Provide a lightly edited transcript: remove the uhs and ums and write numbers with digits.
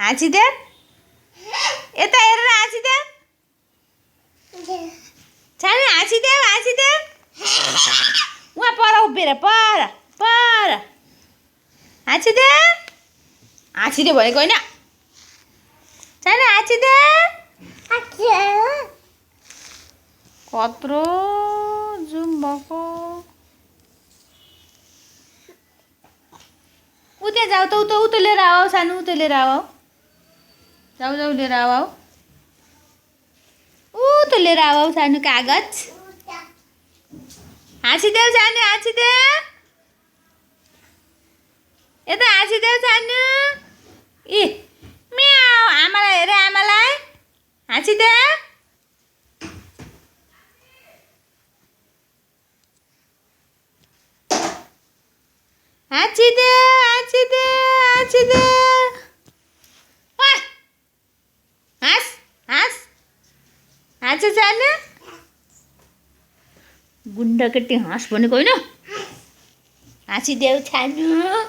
हाँसिदेऊ यता हेरेर हाँसिदेऊ छानु हाँसिदेऊ उहाँ पर उभिएर पर हाँसिदेऊ भनेको होइन छानु हाँसिदेऊ कत्रो जुम भएको उतै जाऊ त उतो लिएर आऊ सानो उतो लिएर आऊ जाऊ लिएर आऊ उतो लिएर आऊ सानो कागज हाँसिदेऊ सानो हाँसिदेऊ यता हाँसिदेऊ सानो ए म्याउ आमालाई हेर आमालाई हाँसिदेऊ हाँसिदेऊ हाँस सानो गुन्डा केटी हाँस भनेको होइन हाँसिदेऊ सानो